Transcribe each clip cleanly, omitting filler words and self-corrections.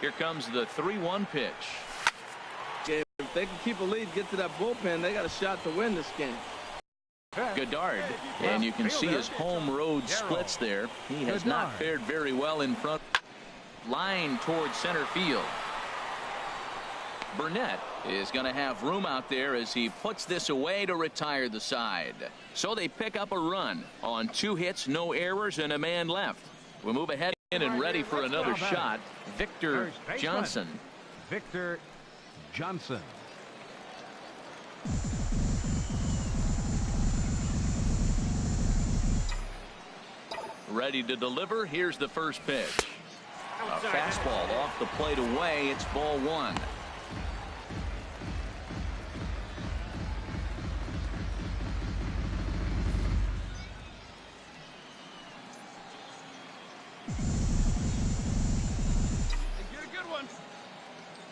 Here comes the 3-1 pitch. If they can keep a lead, get to that bullpen, they got a shot to win this game. Goddard, and you can see his home road splits there. He has not fared very well in front. Line towards center field. Burnett is going to have room out there as he puts this away to retire the side. So they pick up a run on 2 hits, no errors, and a man left. We'll move ahead and ready for another shot. Victor Johnson. Victor Johnson. Ready to deliver. Here's the first pitch. A fastball off the plate away. It's ball 1.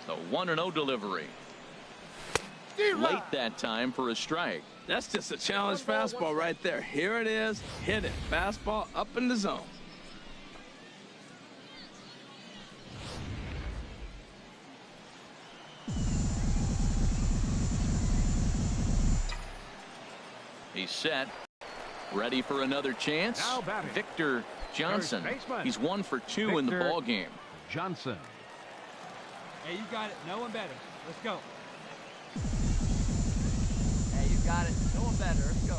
The 1-0 delivery. Late that time for a strike. That's just a challenge fastball right there. Here it is. Hit it. Fastball up in the zone. He's set. Ready for another chance. Victor Johnson. He's 1 for 2 in the ball game. Johnson. Hey, you got it. No one better. Let's go. Hey, you got it. No one better. Let's go.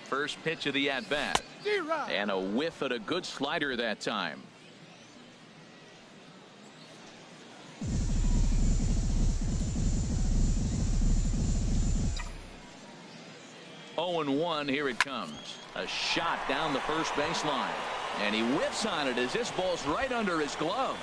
First pitch of the at-bat. And a whiff at a good slider that time. Oh, 0-1. Here it comes. A shot down the first baseline. And he whiffs on it as this ball's right under his glove.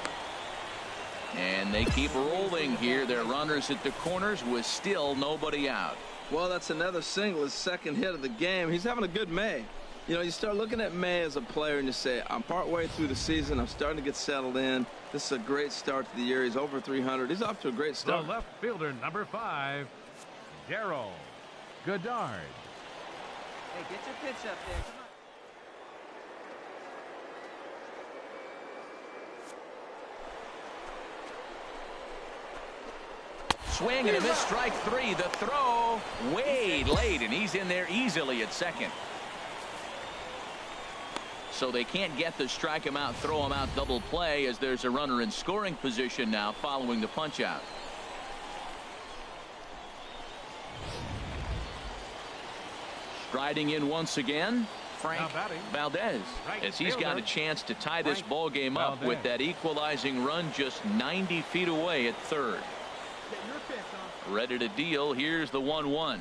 And they keep rolling here. Their runners at the corners with still nobody out. Well, that's another single, his second hit of the game. He's having a good May. You know, you start looking at May as a player and you say, I'm partway through the season. I'm starting to get settled in. This is a great start to the year. He's over 300. He's off to a great start. The left fielder, number 5, Darryl Goddard. Hey, get your pitch up there. Come on. Swing and a miss, strike 3. The throw way late, and he's in there easily at second. So they can't get the strike him out, throw him out double play as there's a runner in scoring position now following the punch out. Striding in once again, Frank Valdez, as he's got a chance to tie this ball game up with that equalizing run just 90 feet away at third. Ready to deal. Here's the 1-1.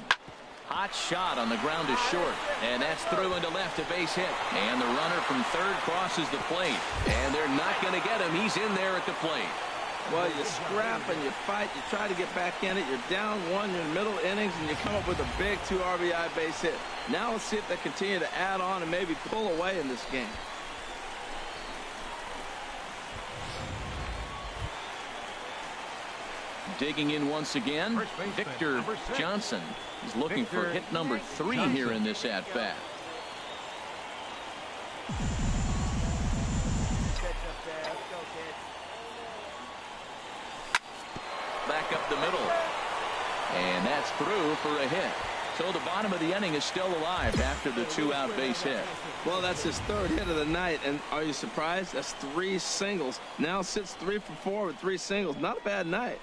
Hot shot on the ground is short, and that's through into left, a base hit, and the runner from third crosses the plate, and they're not going to get him. He's in there at the plate. Well, you scrap and you fight, you try to get back in it. You're down 1, you're in middle innings, and you come up with a big 2 RBI base hit. Now let's see if they continue to add on and maybe pull away in this game. Digging in once again, Victor Johnson. He's looking for hit number 3 here in this at-bat. Back up the middle. And that's through for a hit. So the bottom of the inning is still alive after the 2-out base hit. Well, that's his 3rd hit of the night, and are you surprised? That's 3 singles. Now sits 3 for 4 with 3 singles. Not a bad night.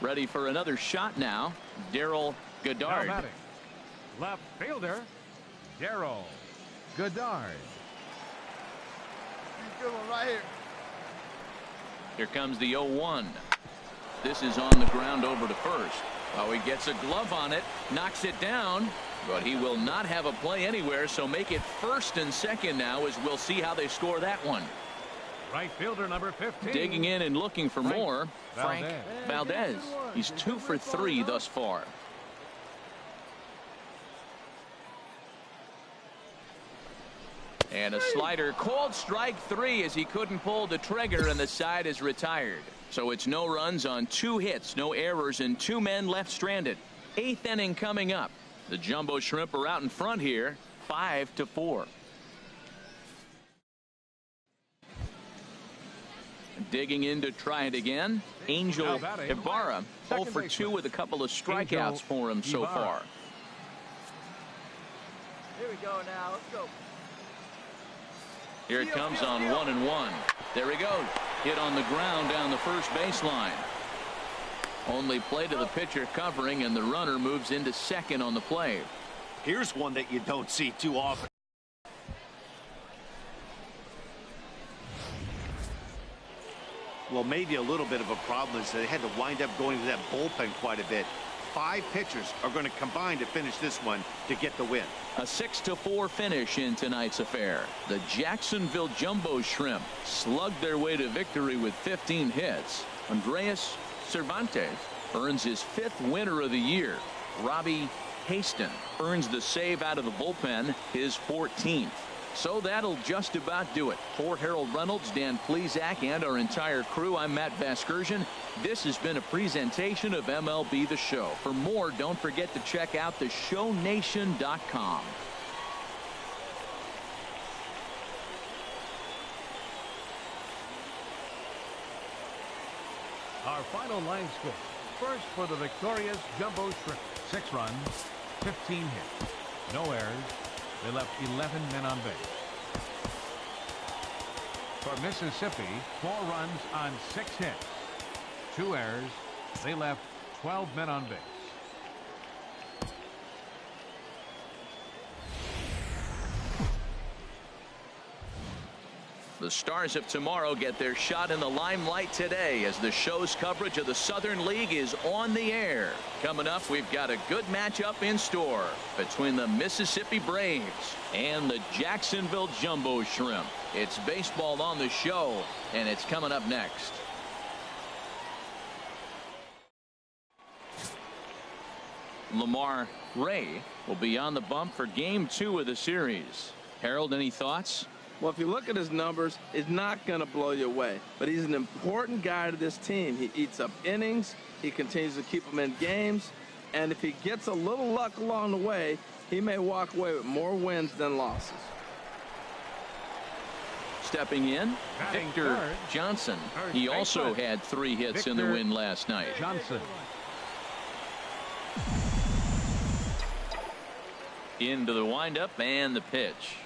Ready for another shot now. Darryl Goddard. Left fielder, Darryl Goddard. Good one right here. Here comes the 0-1. This is on the ground over to first. Oh, he gets a glove on it, knocks it down, but he will not have a play anywhere, so make it first and second now as we'll see how they score that one. Right fielder number 15. Digging in and looking for more, Frank Valdez. He's 2 for 3 thus far. And a slider, called strike 3 as he couldn't pull the trigger, and the side is retired. So it's no runs on 2 hits, no errors, and 2 men left stranded. Eighth inning coming up. The Jumbo Shrimp are out in front here, 5-4. Digging in to try it again. Angel Ibarra, 0 for 2 with a couple of strikeouts for him so far. Here we go now. Let's go. Here it comes on 1-1. There he goes. Hit on the ground down the first baseline. Only play to the pitcher covering, and the runner moves into second on the play. Here's one that you don't see too often. Well, maybe a little bit of a problem is they had to wind up going to that bullpen quite a bit. 5 pitchers are going to combine to finish this one to get the win. A 6-4 finish in tonight's affair. The Jacksonville Jumbo Shrimp slugged their way to victory with 15 hits. Andreas Cervantes earns his 5th winner of the year. Robbie Haston earns the save out of the bullpen, his 14th. So that'll just about do it. For Harold Reynolds, Dan Plesac, and our entire crew, I'm Matt Vasgersian. This has been a presentation of MLB The Show. For more, don't forget to check out theshownation.com. Our final line score. First for the victorious Jumbo Shrimp. 6 runs, 15 hits, no errors. They left 11 men on base. For Mississippi, 4 runs on 6 hits, 2 errors. They left 12 men on base. The Stars of tomorrow get their shot in the limelight today as the show's coverage of the Southern League is on the air. Coming up, we've got a good matchup in store between the Mississippi Braves and the Jacksonville Jumbo Shrimp. It's baseball on the show, and it's coming up next. Lamar Ray will be on the bump for Game 2 of the series. Harold, any thoughts? Well, if you look at his numbers, it's not going to blow you away. But he's an important guy to this team. He eats up innings. He continues to keep them in games. And if he gets a little luck along the way, he may walk away with more wins than losses. Stepping in, Victor Johnson. He also had 3 hits in the win last night. Johnson. Into the windup and the pitch.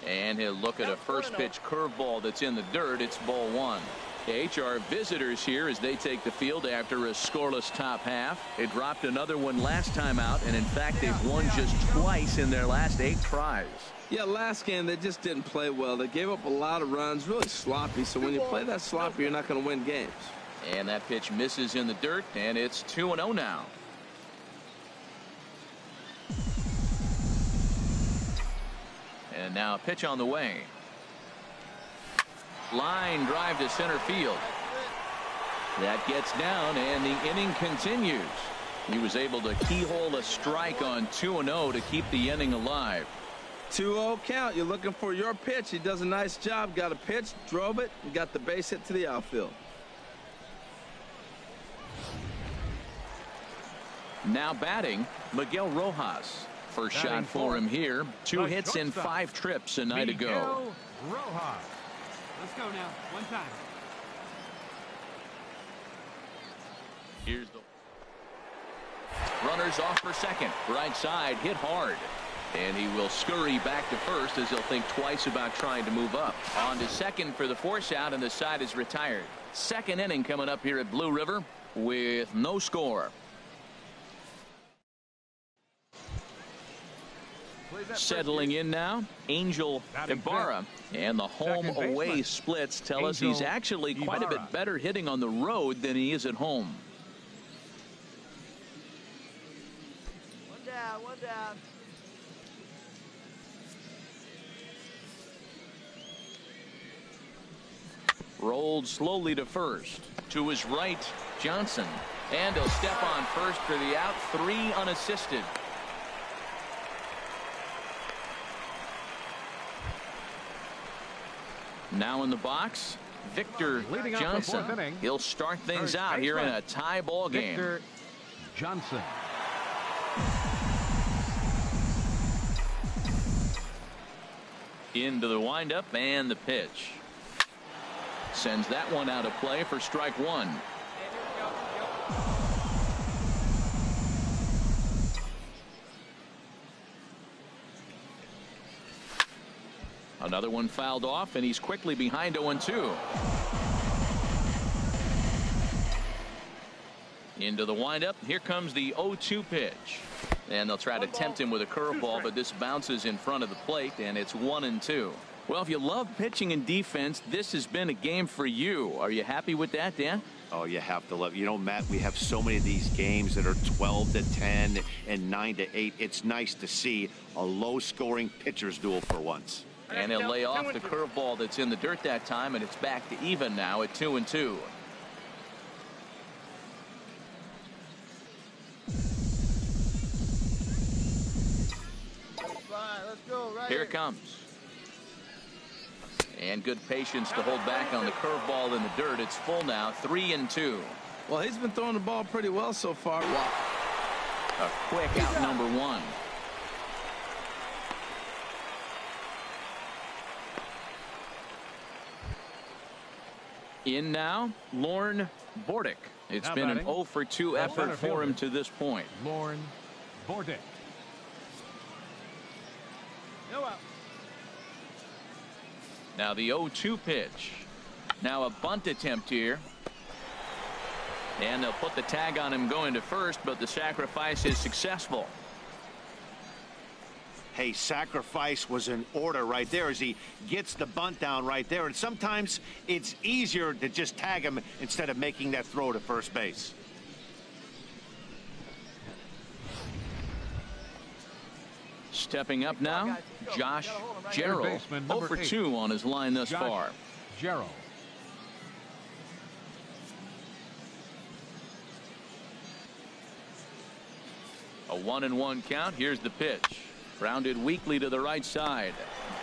And he'll look at a first pitch curveball that's in the dirt. It's ball 1. HR visitors here as they take the field after a scoreless top half. They dropped another one last time out, and in fact they've won just twice in their last 8 tries. Yeah, last game they just didn't play well. They gave up a lot of runs, really sloppy. So when you play that sloppy, you're not going to win games. And that pitch misses in the dirt, and it's 2-0 now. And now a pitch on the way. Line drive to center field. That gets down, and the inning continues. He was able to keyhole a strike on 2-0 to keep the inning alive. 2-0 count. You're looking for your pitch. He does a nice job. Got a pitch, drove it, and got the base hit to the outfield. Now batting, Miguel Rojas. First shot for him here. 2 hits in 5 trips a night ago. Rojas. Let's go now. One time. Here's the runners off for second. Right side hit hard. And he will scurry back to first as he'll think twice about trying to move up. On to second for the force out, and the side is retired. Second inning coming up here at Blue River with no score. Settling in now, Angel Ibarra, and the home-away splits tell us he's actually quite a bit better hitting on the road than he is at home. One down, one down. Rolled slowly to first. To his right, Johnson. And he'll step on first for the out. 3 unassisted. Now in the box, Victor Johnson. He'll start things out here in a tie ball game. Victor Johnson. Into the windup and the pitch. Sends that one out of play for strike one. Another one fouled off, and he's quickly behind 0-2. Into the windup. Here comes the 0-2 pitch. And they'll try to tempt him with a curveball, but this bounces in front of the plate, and it's 1-2. Well, if you love pitching and defense, this has been a game for you. Are you happy with that, Dan? Oh, you have to love. You know, Matt, we have so many of these games that are 12-10 and 9-8. It's nice to see a low-scoring pitcher's duel for once. And he'll lay off the curveball that's in the dirt that time, and it's back to even now at 2-2. Let's go, right here it comes. And good patience to hold back on the curveball in the dirt. It's full now, 3-2. Well, he's been throwing the ball pretty well so far. Wow. A quick out number one. In now, Lorne Bordick. It's been an 0-for-2 effort for him to this point. Lorne Bordick. Now the 0-2 pitch. Now a bunt attempt here. And they'll put the tag on him going to first, but the sacrifice is successful. Hey, sacrifice was in order right there as he gets the bunt down right there. And sometimes it's easier to just tag him instead of making that throw to first base. Stepping up now, Josh Jarrell. 0-for-2 on his line thus far. Jarrell. A 1-1 count. Here's the pitch. Grounded weakly to the right side.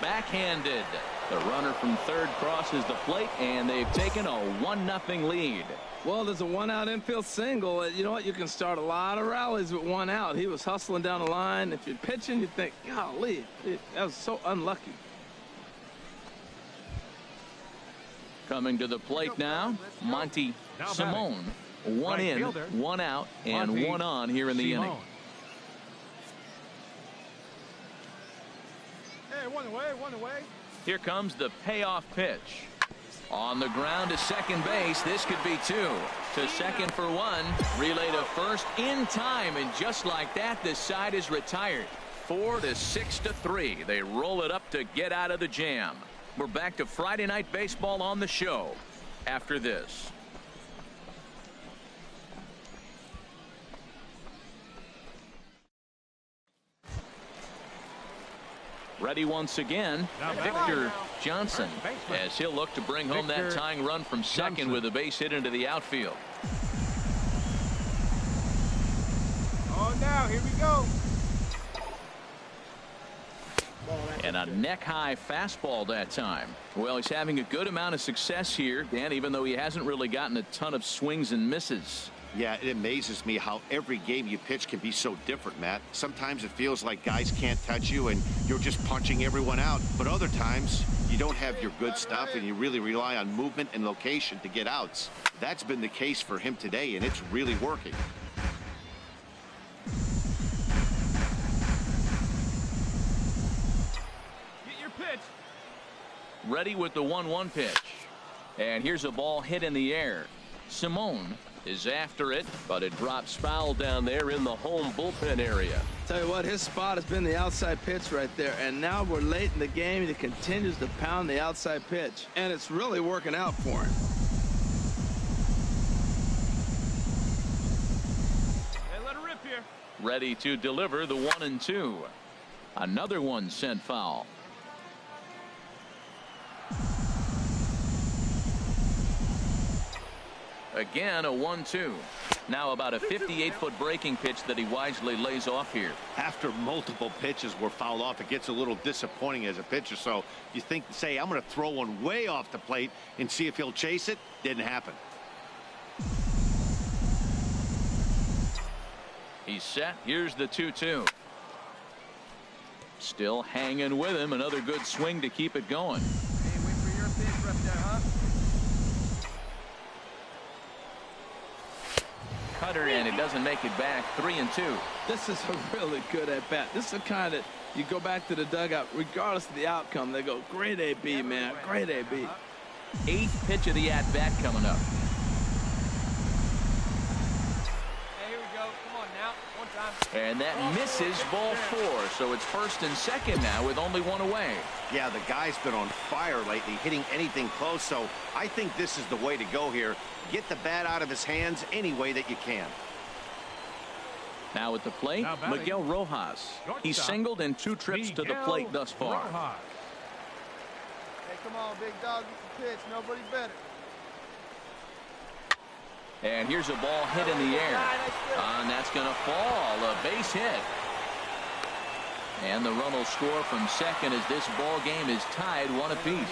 Backhanded. The runner from third crosses the plate, and they've taken a 1-0 lead. Well, there's a one-out infield single. You know what? You can start a lot of rallies with one out. He was hustling down the line. If you're pitching, you think, golly, that was so unlucky. Coming to the plate now, Monty Simone. One in, one out, and one on here in the inning. Hey, one away. Here comes the payoff pitch. On the ground to second base. This could be two. To second for one. Relay to first in time. And just like that, the side is retired. 4-6-3. They roll it up to get out of the jam. We're back to Friday Night Baseball on the show after this. Ready once again, Victor Johnson, as he'll look to bring home that tying run from second with a base hit into the outfield. Oh, now here we go. And a neck-high fastball that time. Well, he's having a good amount of success here, Dan, even though he hasn't really gotten a ton of swings and misses. Yeah, it amazes me how every game you pitch can be so different, Matt. Sometimes it feels like guys can't touch you and you're just punching everyone out. But other times you don't have your good stuff and you really rely on movement and location to get outs. That's been the case for him today, and it's really working. Get your pitch. Ready with the 1-1 pitch. And here's a ball hit in the air. Simone is after it, but it drops foul down there in the home bullpen area. Tell you what, his spot has been the outside pitch right there, and now we're late in the game. He continues to pound the outside pitch, and it's really working out for him. Hey, let her rip here. Ready to deliver the 1-2. Another one sent foul. Again, a 1-2. Now about a 58-foot breaking pitch that he wisely lays off here. After multiple pitches were fouled off, it gets a little disappointing as a pitcher. So you think, say, I'm going to throw one way off the plate and see if he'll chase it. Didn't happen. He's set. Here's the 2-2. Still hanging with him. Another good swing to keep it going. Hey, wait for your pitch right there, huh? Cutter, and it doesn't make it back. 3-2. This is a really good at-bat. This is the kind that you go back to the dugout, regardless of the outcome. They go, great AB, man, great AB. 8th pitch of the at-bat coming up. Hey, here we go. Come on now. One time. And that misses ball 4. So it's 1st and 2nd now with only 1 away. Yeah, the guy's been on fire lately, hitting anything close. So I think this is the way to go here. Get the bat out of his hands any way that you can. Now at the plate, Miguel Rojas. He's singled in 2 trips to the plate thus far. Hey, come on, big dog. Get the pitch. Nobody better. And here's a ball hit in the air. And that's going to fall. A base hit. And the run will score from second as this ball game is tied 1 apiece.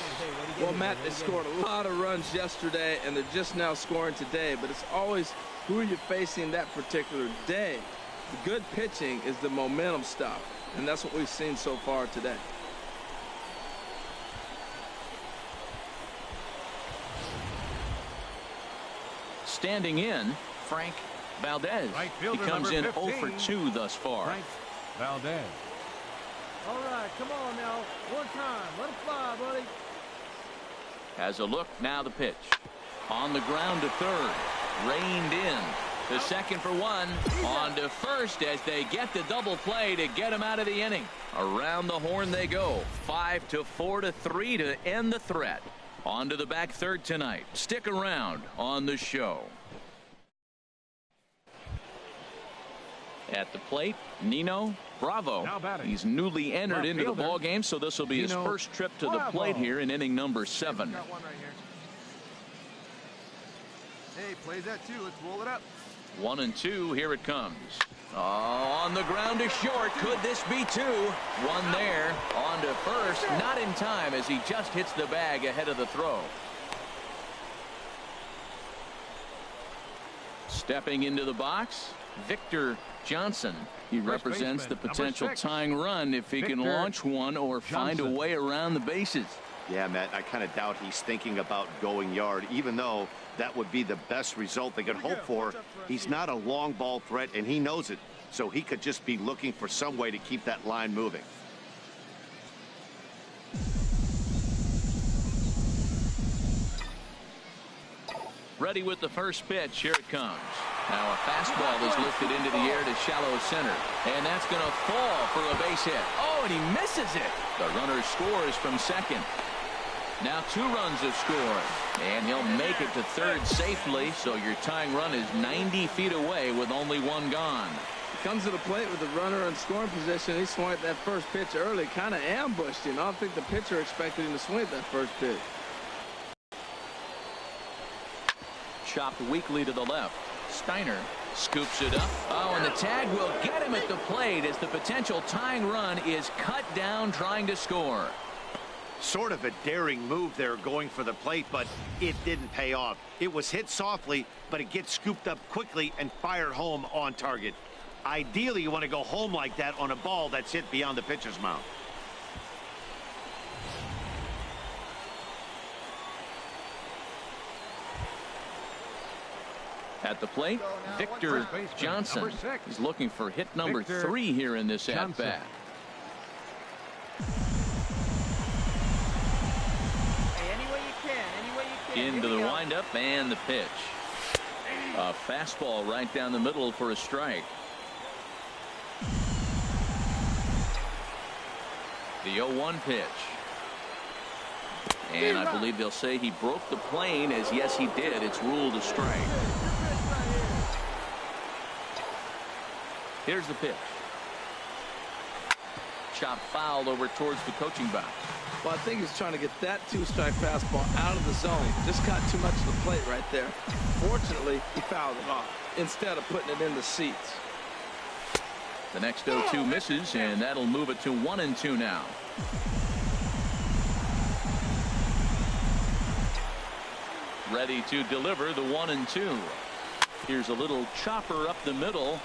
Well, Matt, they scored a lot of runs yesterday, and they're just now scoring today. But it's always who are you facing that particular day. The good pitching is the momentum stuff, and that's what we've seen so far today. Standing in, Frank Valdez. He comes in 0 for 2 thus far. Frank Valdez. All right, come on now. One time. Let it fly, buddy. Has a look. Now the pitch. On the ground to third. Reined in. To second for 1. On to first as they get the double play to get him out of the inning. Around the horn they go. 5-4-3 to end the threat. On to the back third tonight. Stick around on the show. At the plate, Nino Bravo. He's newly entered into the ball game, so this will be his first trip to the plate here in inning number 7. Got one right here. Hey, plays that too. Let's roll it up. 1-2. Here it comes. Oh, on the ground to short. Could this be 2? 1 there. On to first. Not in time as he just hits the bag ahead of the throw. Stepping into the box, Victor Johnson. He represents the potential tying run if he can launch one or find a way around the bases. Yeah, Matt, I kind of doubt he's thinking about going yard, even though that would be the best result they could hope for. He's not a long ball threat, and he knows it, so he could just be looking for some way to keep that line moving. Ready with the first pitch. Here it comes. Now a fastball is lifted into the air to shallow center. And that's going to fall for a base hit. Oh, and he misses it. The runner scores from second. Now 2 runs have scored. And he'll make it to third safely. So your tying run is 90 feet away with only 1 gone. He comes to the plate with the runner in scoring position. He swung at that first pitch early. Kind of ambushed him. I don't think the pitcher expected him to swing at that first pitch. Chopped weakly to the left. Steiner scoops it up. Oh, and the tag will get him at the plate as the potential tying run is cut down trying to score. Sort of a daring move there going for the plate, but it didn't pay off. It was hit softly, but it gets scooped up quickly and fired home on target. Ideally, you want to go home like that on a ball that's hit beyond the pitcher's mound. At the plate, Victor Johnson is looking for hit number 3 here in this at-bat. Hey, any way you can. Into the windup and the pitch. A fastball right down the middle for a strike. The 0-1 pitch. And I believe they'll say he broke the plane, as yes he did. It's ruled a strike. Here's the pitch. Chop foul over towards the coaching box. Well, I think he's trying to get that 2-strike fastball out of the zone. Just got too much of the plate right there. Fortunately, he fouled it off instead of putting it in the seats. The next 0-2 misses, and that'll move it to 1-2 now. Ready to deliver the 1-2. Here's a little chopper up the middle.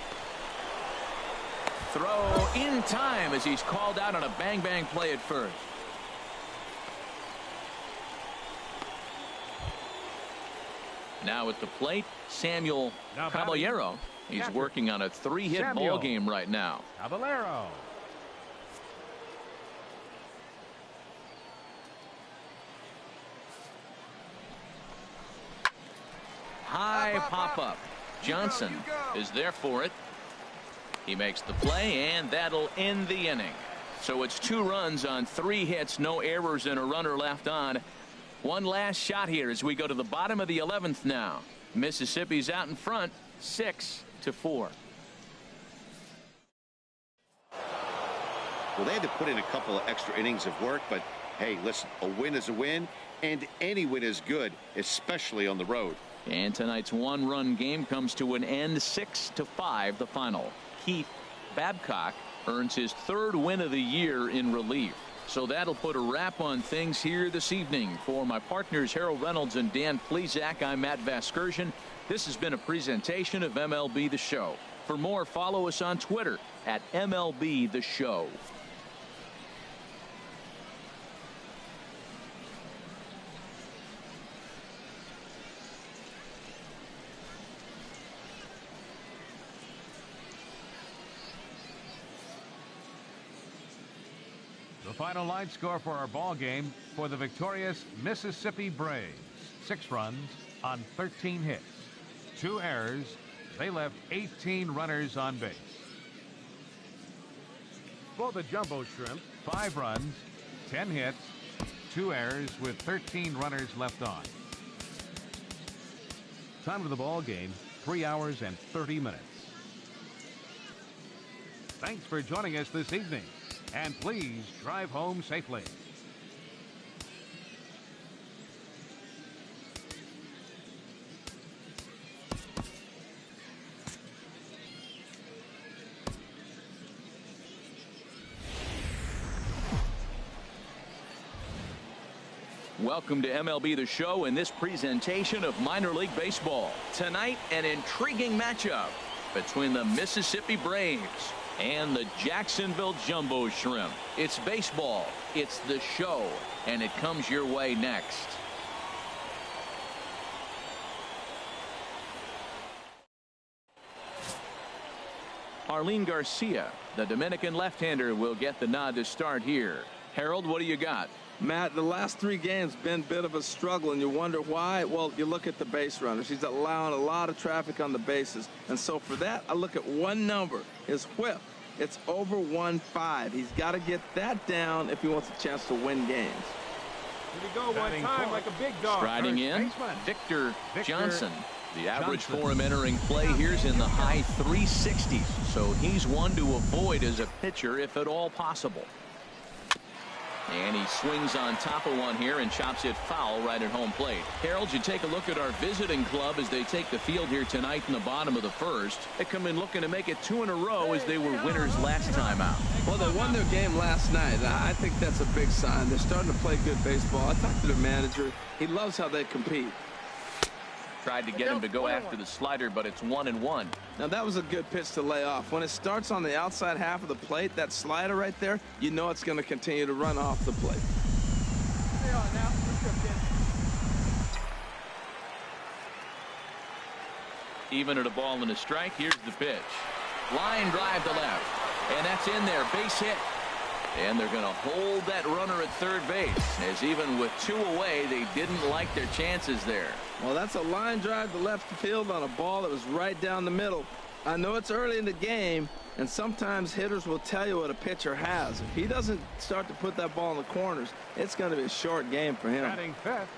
throw in time as he's called out on a bang-bang play at first. Now at the plate, Samuel Caballero. He's working on a 3-hit ball game right now. Caballero. High pop-up. Johnson is there for it. He makes the play, and that'll end the inning. So it's 2 runs on 3 hits, no errors, and a runner left on. One last shot here as we go to the bottom of the 11th now. Mississippi's out in front, 6-4. Well, they had to put in a couple of extra innings of work, but hey, listen, a win is a win, and any win is good, especially on the road. And tonight's 1-run game comes to an end, 6-5 the final. Keith Babcock earns his 3rd win of the year in relief. So that'll put a wrap on things here this evening. For my partners Harold Reynolds and Dan Plesac, I'm Matt Vasgersian. This has been a presentation of MLB The Show. For more, follow us on Twitter at MLB The Show. The final line score for our ball game for the victorious Mississippi Braves. 6 runs on 13 hits. 2 errors. They left 18 runners on base. For the Jumbo Shrimp, 5 runs, 10 hits, 2 errors with 13 runners left on. Time of the ball game, 3 hours and 30 minutes. Thanks for joining us this evening. And please drive home safely. Welcome to MLB The Show and this presentation of minor league baseball. Tonight, an intriguing matchup between the Mississippi Braves and the Jacksonville Jumbo Shrimp. It's baseball, it's the show, and it comes your way next. Arlene Garcia, the Dominican left-hander, will get the nod to start here. Harold, what do you got? Matt, the last 3 games been a bit of a struggle, and you wonder why. Well, you look at the base runners. He's allowing a lot of traffic on the bases, and so for that, I look at one number, his whip. It's over 1.5. He's got to get that down if he wants a chance to win games. Here we go, one time like a big dog. Striding in, Victor Johnson. The average for him entering play here's in the high 360s, so he's one to avoid as a pitcher if at all possible. And he swings on top of one here and chops it foul right at home plate. Harold, you take a look at our visiting club as they take the field here tonight in the bottom of the first. They come in looking to make it 2 in a row as they were winners last time out. Well, they won their game last night. I think that's a big sign. They're starting to play good baseball. I talked to the manager. He loves how they compete. Tried to get him to go after the slider, but it's 1-1. Now, that was a good pitch to lay off. When it starts on the outside half of the plate, that slider right there, you know it's going to continue to run off the plate. Even at a ball and a strike, here's the pitch. Line drive to left. And that's in there. Base hit. And they're going to hold that runner at third base, as even with 2 away, they didn't like their chances there. Well, that's a line drive to left field on a ball that was right down the middle. I know it's early in the game, and sometimes hitters will tell you what a pitcher has. If he doesn't start to put that ball in the corners, it's going to be a short game for him. Batting fifth,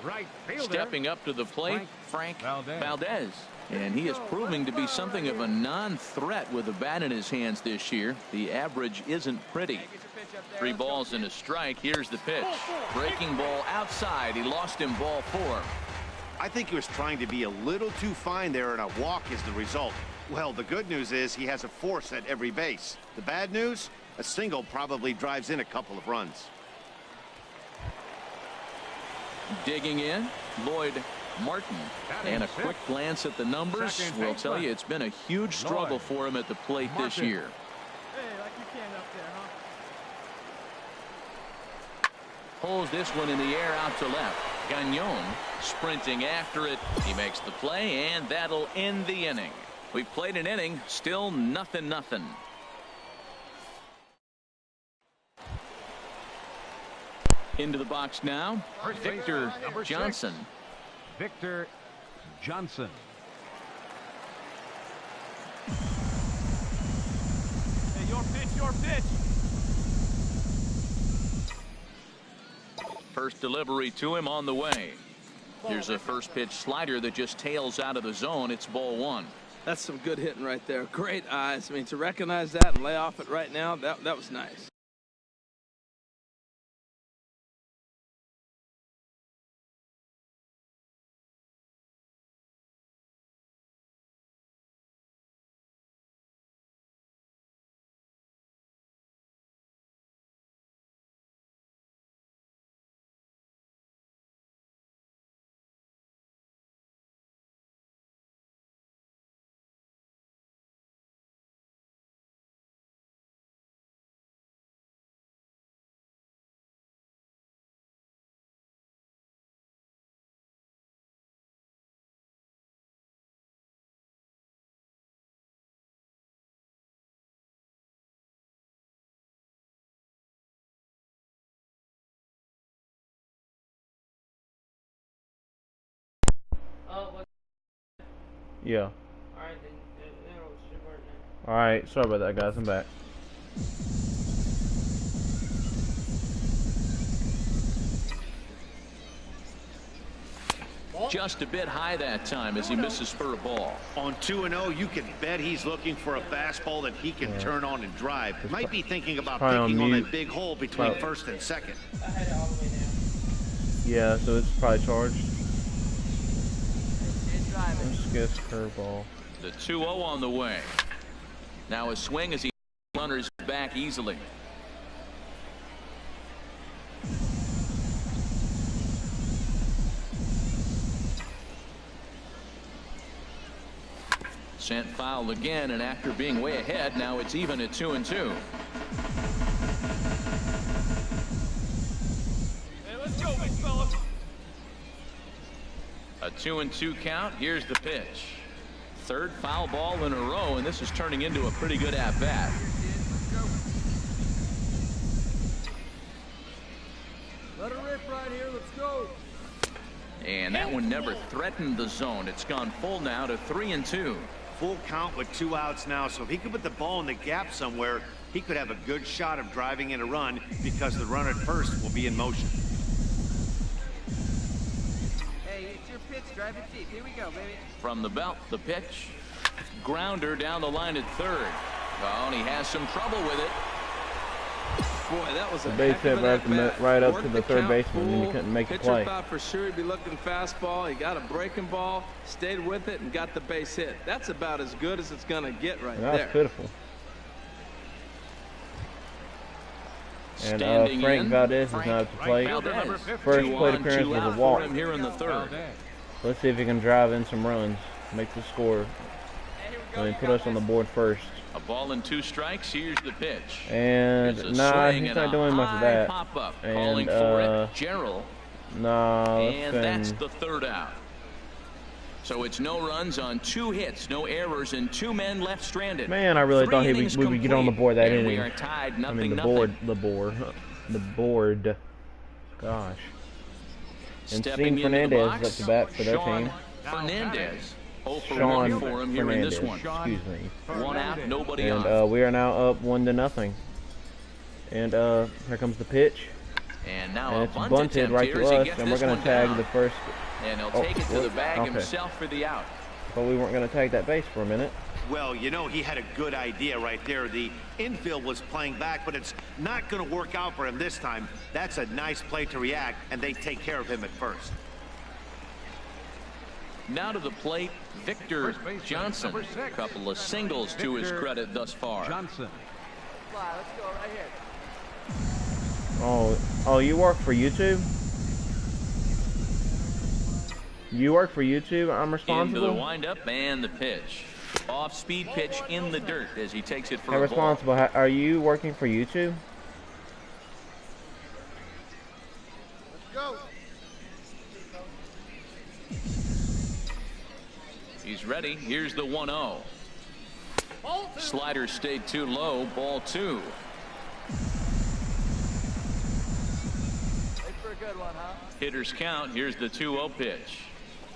right fielder. Stepping up to the plate, Frank Valdez. And he is proving to be something of a non-threat with a bat in his hands this year. The average isn't pretty. 3 balls and a strike. Here's the pitch. Breaking ball outside. He lost him ball 4. I think he was trying to be a little too fine there, and a walk is the result. Well, the good news is he has a force at every base. The bad news, a single probably drives in a couple of runs. Digging in, Lloyd Martin. And a quick glance at the numbers will tell you it's been a huge struggle for him at the plate this year. Pulls this one in the air out to left. Gagnon sprinting after it. He makes the play, and that'll end the inning. We've played an inning, still 0-0. Into the box now, Victor Johnson. Victor Johnson. Hey, your pitch, your pitch. First delivery to him on the way. Here's a first pitch slider that just tails out of the zone. It's ball 1. That's some good hitting right there. Great eyes. I mean, to recognize that and lay off it right now, that was nice. Yeah. Alright, sorry about that, guys. I'm back. Just a bit high that time as he misses for a ball. On 2-0, you can bet he's looking for a fastball that he can turn on and drive. Might be thinking about picking on that big hole between first and second. Yeah, so it's probably charged. Let's get a curveball. The 2-0 on the way. Now a swing as he runners back easily. Sent foul again, and after being way ahead, now it's even at 2-2. Hey, let's go, big fella. A 2-2 count. Here's the pitch. Third foul ball in a row, and this is turning into a pretty good at-bat. Let her rip right here. Let's go. And that one never threatened the zone. It's gone full now to 3-2. Full count with 2 outs now, so if he could put the ball in the gap somewhere, he could have a good shot of driving in a run because the runner at first will be in motion. Hey, it's your pitch. Drive it deep. Here we go, baby. From the belt, the pitch. Grounder down the line at third. Oh, and he has some trouble with it. Boy, that was a base hit right up to the third baseman, and he full. couldn't make the Pitcher play. thought for sure he'd be looking fastball. He got a breaking ball, stayed with it, and got the base hit. That's about as good as it's going to get right there. That's pitiful. And Standing Frank in, Valdez is now up to play. First plate appearance was a walk. Here in the third. Let's see if he can drive in some runs, make the score, and put us on the board first. A ball and 2 strikes. Here's the pitch. And nah, he's not doing much of that. Calling for it, Gerald. Nah, and that's the third out. So it's no runs on 2 hits, no errors, and 2 men left stranded. Man, I really thought we would get on the board that inning. We are tied, nothing, I mean, the board. Gosh. And Sean Fernandez is up to bat for their team. Fernandez. Sean for him here in this one. Excuse me. 1 out, nobody on. And we are now up 1-0. And here comes the pitch. And now and it's bunted right to us, and we're going to tag the first. And he'll take it to the bag himself for the out. But we weren't going to tag that base for a minute. Well, you know, he had a good idea right there. The infield was playing back, but it's not going to work out for him this time. That's a nice play to react, and they take care of him at first. Now to the plate, Victor Johnson. A couple of singles to his credit thus far. Johnson. Let's go right here. Oh, you work for YouTube? You work for YouTube? I'm responsible? Into the windup and the pitch. Off-speed pitch in the dirt as he takes it for I'm a responsible. ball. Are you working for YouTube? ready. Here's the 1-0. Slider stayed too low. Ball 2. For a good one, huh? Hitters count. Here's the 2-0 pitch.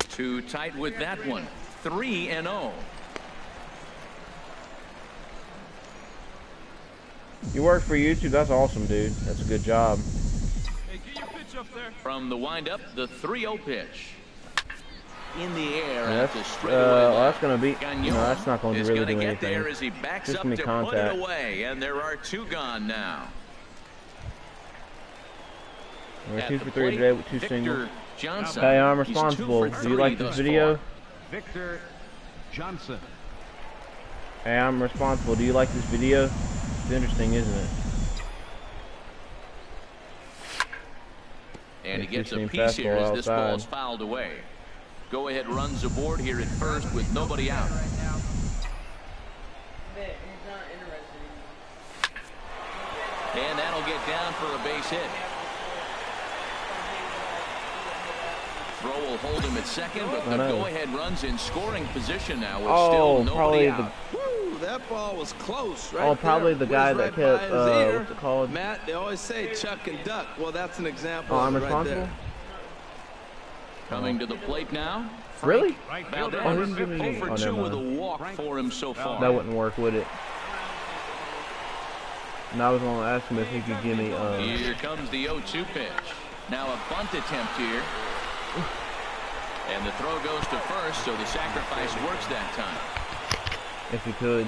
Too tight with that one. 3-0. You work for YouTube? That's awesome, dude. That's a good job. Hey, get your pitch up there. From the windup, the 3-0 pitch. In the air Yeah, at the straightaway. that's going to be... Gagnon No, that's not going to really do anything. There as he backs Just up gonna to be contact. put it away, and there are 2 gone now. We're At 2 the for 3 plate, today with 2 Victor singles. Johnson. Hey, I'm He's 2 responsible. for Do you 3 like this thus video? far. Victor Johnson. Hey, I'm responsible. Do you like this video? It's interesting, isn't it? And he gets a Interesting piece here as fastball this ball is outside. fouled away. Go ahead runs aboard here at first with nobody out. Right now. He's not interested anymore. And that'll get down for a base hit. Throw will hold him at second, but the go-ahead run's in scoring position now with still nobody out. Woo, that ball was close, right? Oh, probably there. the guy Whizzed that right kept, by his ear. what's it called? Matt, they always say chuck and duck. Well, that's an example Oh, I'm of it right responsible? there. Coming to the plate now. Really? Valdez, Oh, he didn't give me 0 for oh, 2 never with a mind. walk for him so far. That wouldn't work, would it? And I was going to ask him if he could give me... Here comes the 0-2 pitch. Now a bunt attempt here. And the throw goes to first, so the sacrifice works that time. if he could.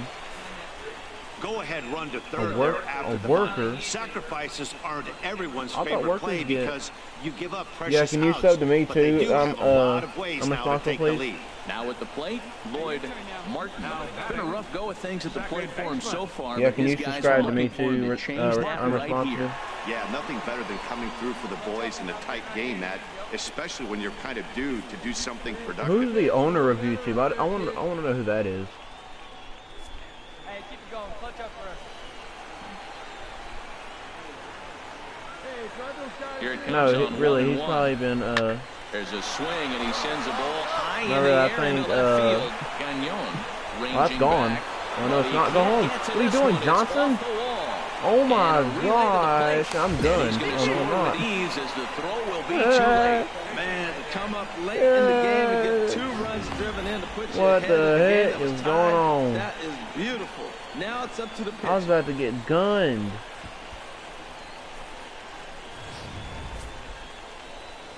Go ahead, run to third after the worker. bunt. Sacrifices aren't everyone's I thought favorite workers play get- because you give up precious Yeah, can you outs, sub to me but they too? do have a lot of ways I'm now to responsible, take the please. lead. Now at the plate, Lloyd Martin. Been a rough go of things at the plate for him so far. Yeah, but can his you guys subscribe are to me looking for him too? to change that I'm right responsible. here. Yeah, nothing better than coming through for the boys in a tight game, Matt, especially when you're kind of due to do something productive. Who's the owner of YouTube? I want to know who that is. Hey, keep it going. Clutch up for us. Hey, drive those guys. Here it comes No, on really, 1-1. he's probably been There's a swing, and he sends a ball high in Remember the that air thing, into left field. Gagnon well, that's gone. back, Oh no, it's but not. he Go can't home. get to What are you this doing, one. It's Johnson? off the wall. Oh my And a relay to the plate. gosh, I'm And done. he's going to Oh, no, score I'm not. with ease as the throw will be too late. Man, to come up late in the game and get 2 runs driven in to put you What ahead the of the game heck that was is going tied. on? That is beautiful. Now it's up to the pitch. I was about to get gunned.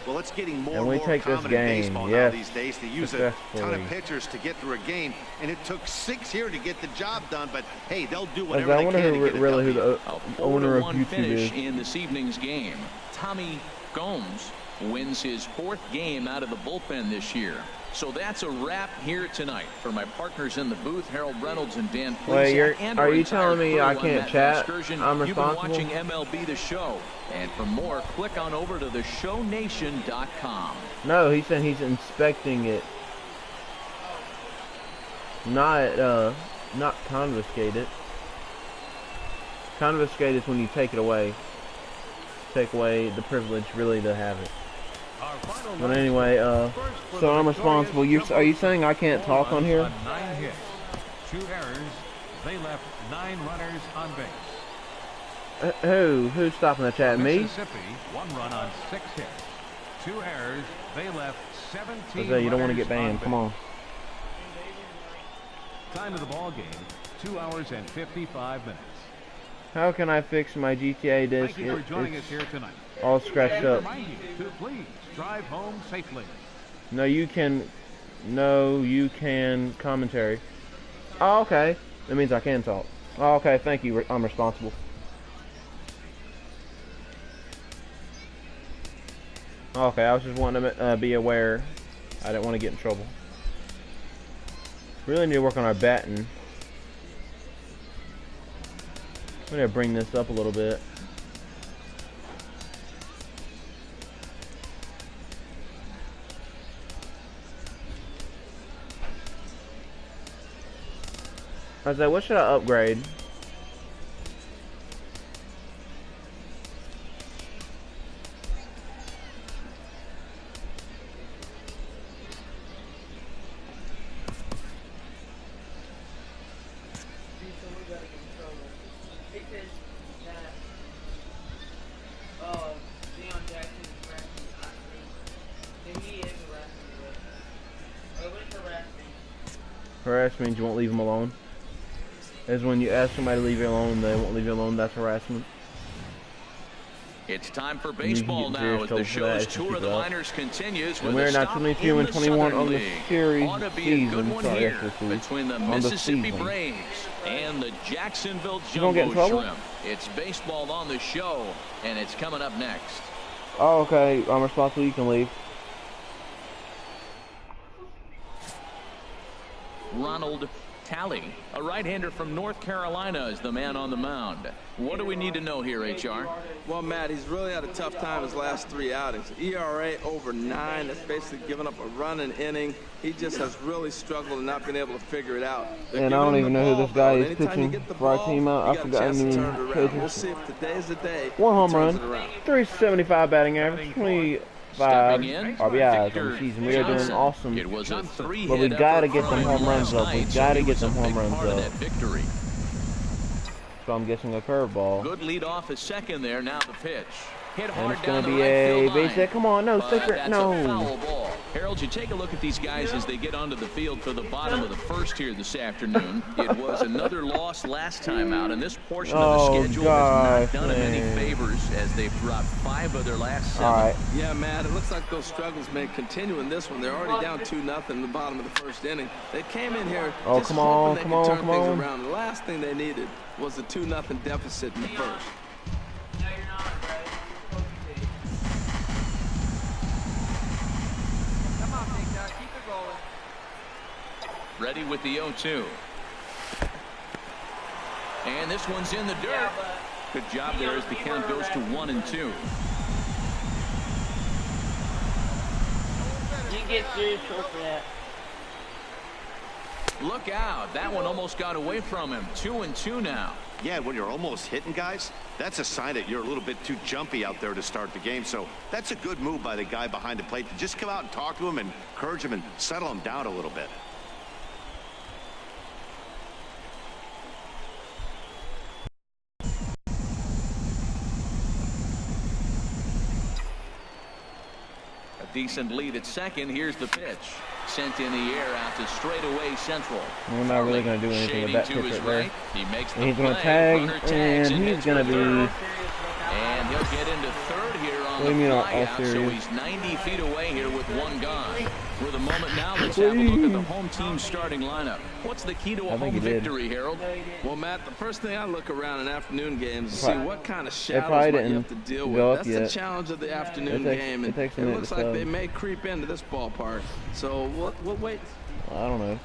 Well, it's getting more And and we more take this common in game, baseball yes, now these days to use a ton successfully. of pitchers to get through a game, and it took 6 here to get the job done, but hey, they'll do I whatever they wonder can to who get a really who W. the owner of 4-1 YouTube finish is. in this evening's game. Tommy Gomes wins his 4th game out of the bullpen this year. So that's a wrap here tonight. For my partners in the booth, Harold Reynolds and Dan Wait, Plesac, and are our you entire telling me crew I on can't that chat? excursion, I'm you've been responsible? watching MLB The Show. And for more, click on over to theshownation.com. No, he said he's inspecting it. Not confiscate it. Confiscate is when you take it away. Take away the privilege really to have it. But anyway, so I'm responsible. Are you saying I can't talk on here? 9 hits, 2 errors. They left 9 runners on base. Who's stopping the chat? Me? Mississippi, 1 run on 6 hits, 2 errors. They left 17. Jose, you don't want to get runners banned. on Come on. base. Time of the ball game, 2 hours and 55 minutes. How can I fix my GTA disc? Thank you for joining us here tonight. All scratched up. Remind you to please drive home safely. No, you can commentary. Oh, okay. That means I can talk. Oh, okay, thank you. I'm responsible. Okay, I was just wanting to be aware. I didn't want to get in trouble. Really need to work on our batting. I'm going to bring this up a little bit. I was like, what should I upgrade? Harass means you won't leave them alone. As when you ask somebody to leave you alone, they won't leave you alone. That's harassment. It's time for baseball now as the show's tour of the minors continues. And we're now 22 and 21 on the series season. Between the Mississippi Braves and the Jacksonville Jumbo Shrimp. It's baseball on the show, and it's coming up next. Oh, okay. I'm responsible. You can leave. Ronald Talley, a right-hander from North Carolina, is the man on the mound. What do we need to know here, HR? Well, Matt, he's really had a tough time his last 3 outings. ERA over 9. That's basically giving up a run an inning. He just has really struggled and not been able to figure it out. And I don't even know who this guy is pitching for our team out. I forgot any pitches. We'll see if today's the day. 1 home run, 375 batting average, 25 RBIs on the season. We are doing awesome. It was a 3-hit but we gotta get them home runs up. We gotta get them home runs up. So I'm guessing a curveball. Good lead off at second there. Now the pitch. Hit hard, and it's going to be a base hit. Come on, no, sticker, no. Harold, you take a look at these guys as they get onto the field for the bottom of the first here this afternoon. It was another loss last time out, and this portion of the schedule has not done them any favors as they've dropped 5 of their last 7. All right. Yeah, Matt, it looks like those struggles may continue in this one. They're already down 2-0 in the bottom of the first inning. They came in here just hoping they could turn things around. The last thing they needed was a 2-0 deficit in the first. Ready with the 0-2. And this one's in the dirt. Good job there as the count goes to 1-2. You get serious for that. Look out. That one almost got away from him. 2-2 now. Yeah, when you're almost hitting guys, that's a sign that you're a little bit too jumpy out there to start the game. So that's a good move by the guy behind the plate to just come out and talk to him and encourage him and settle him down a little bit. Decent lead at second. Here's the pitch. Sent in the air out to straightaway central. We're not really going to do anything with that pitch right there. He makes the he's going to tag, and he's going to be... And he'll get into third here on the flyout, so he's 90 feet away here with 1 gone. For the moment now, let's have a look at the home team starting lineup. What's the key to a home victory, Harold? Well, Matt, the first thing I look around in afternoon games is to see what kind of shadows might you have to deal with. That's the challenge of the afternoon game, and it looks like they may creep into this ballpark. So we'll wait. I don't know.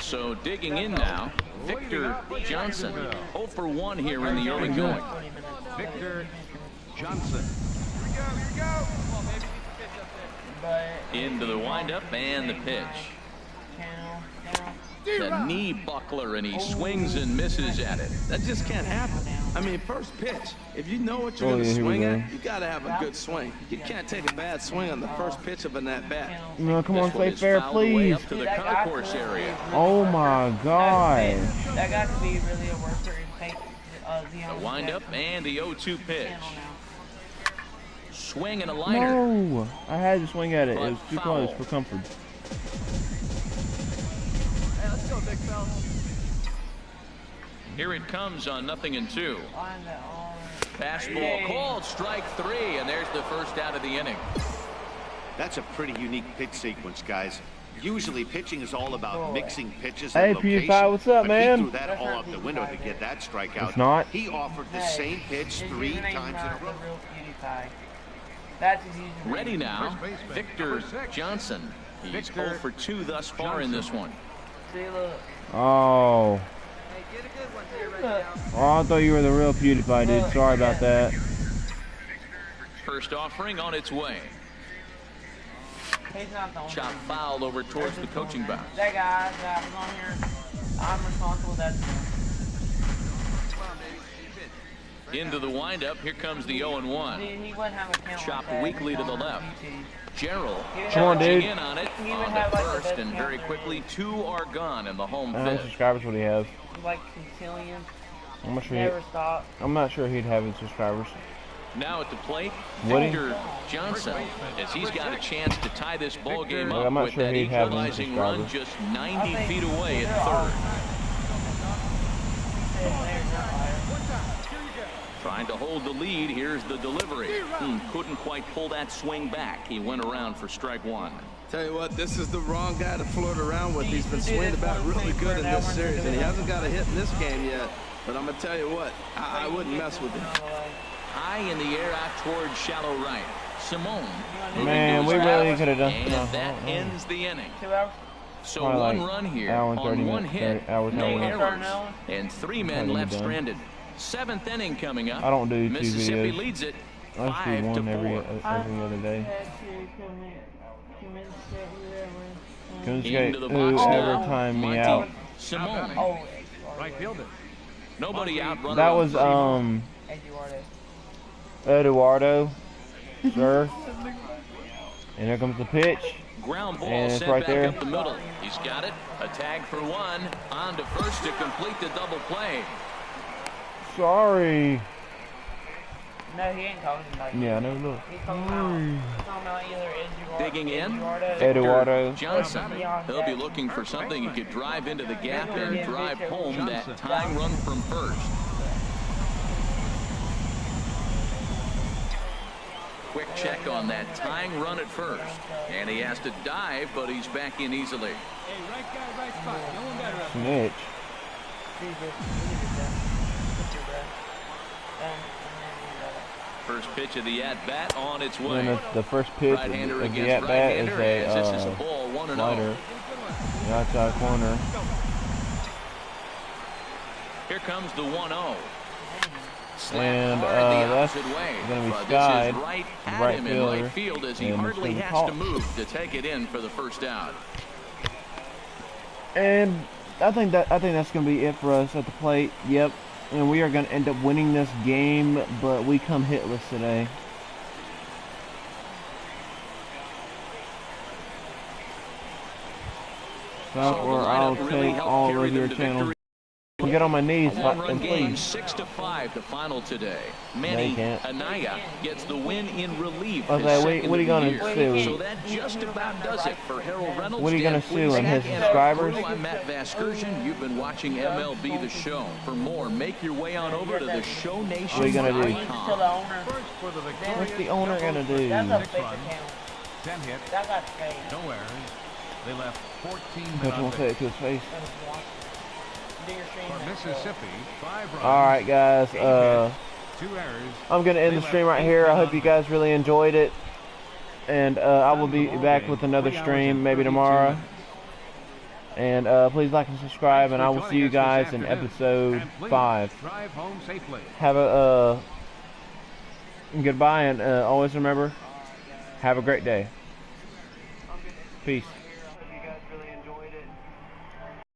So digging in now, Victor Johnson, 0 for 1 here in the early going. Victor Johnson. Here we go. Into the windup and the pitch. The knee buckler, and he swings and misses at it. That just can't happen. I mean, first pitch, if you know what you're going to swing at, you got to have a good swing. You can't take a bad swing on the first pitch of a at-bat. No, come on, play fair, please. To the concourse area. Oh my God. That got to be really a worker in the windup and the 0-2 pitch. Swing and a liner. No, I had to swing at it. It was too close for comfort. Hey, let's go, big fella. Here it comes on 0-2. Fastball called, strike 3, and there's the first out of the inning. That's a pretty unique pitch sequence, guys. Usually pitching is all about mixing pitches and location. Hey, PewDiePie, what's up, man? He threw that all out the window to get that strikeout. It's not. He offered the same pitch 3 times in a row. Ready now, Victor Johnson. He's 0 for 2 thus far in this one. Oh. Oh, I thought you were the real PewDiePie, dude. Sorry about that. First offering on its way. Chop foul over towards the coaching box. That guy that was on here, I'm responsible. That's into the windup. Here comes the 0-1. Chopped weakly to the left. Gerald in on it on the first, and very quickly 2 are gone in the home fifth. How many subscribers would he have? Like Concilium. I'm not sure he'd have his subscribers. Now at the plate, Victor Johnson, as he's got a chance to tie this ball game up with that equalizing run just 90 feet away at third. Trying to hold the lead. Here's the delivery. Couldn't quite pull that swing back. He went around for strike one. Tell you what, this is the wrong guy to flirt around with. He's been swinging the bat really good in this series, and he hasn't got a hit in this game yet. But I'm going to tell you what, I wouldn't mess with him. High in the air out towards shallow right. Simone. Man, we really could have done. And that ends the inning. 2 hours? So one run here on one hit, no errors, and 3 men left stranded. 7th inning coming up. I don't do 2 Mississippi videos. leads it. I just do 1 every other day. Whoever timed me out. Simone. Right fielder. Nobody out. That was Eduardo, sir. And here comes the pitch. Ground ball and it's sent right back there. Up the middle. He's got it. A tag for 1. On to first to complete the double play. Sorry. No, he ain't calling him. Yeah, no, look. He's talking about either Digging in, Eduardo Johnson. He'll be looking for something he could drive into the gap and drive home that tying run from first. Quick check on that tying run at first. And he has to dive, but he's back in easily. Hey, right guy, right spot. No one better up. Snitch. First pitch of the at-bat on its way. And the first pitch of Right-hander the against at-bat is right-hander, as this is a ball 1-0. slider. The outside corner. Here comes the 1-0. And that's going to be skied. Right at right him fielder. in right field as he And hardly it's has gonna to move to take it in for the first out. And I think that's going to be it for us at the plate. Yep. And we are going to end up winning this game, but we come hitless today. Stop or I'll take all of your channels. Get on my knees, One-run game, please. 6-5, the final today. Manny Anaya gets the win in relief. Okay, what are you going to sue? So that just about does it for Harold Reynolds. What are you going to sue in his subscribers? I'm Matt Vasgersian. You've been watching MLB The Show. For more, make your way on over to the Show Nation. What are you going to do? What's What's the owner going to do? 10 hits, no errors. They left 14 men Coach on won't say it base. to his face. For Mississippi, 5 runs. Alright guys, 2 errors. I'm going to end the stream right here. I hope you guys really enjoyed it. And I will be back with another stream maybe tomorrow. And please like and subscribe, and I will see you guys in episode 5. Drive home safely. Have a goodbye, and always remember, have a great day. Peace.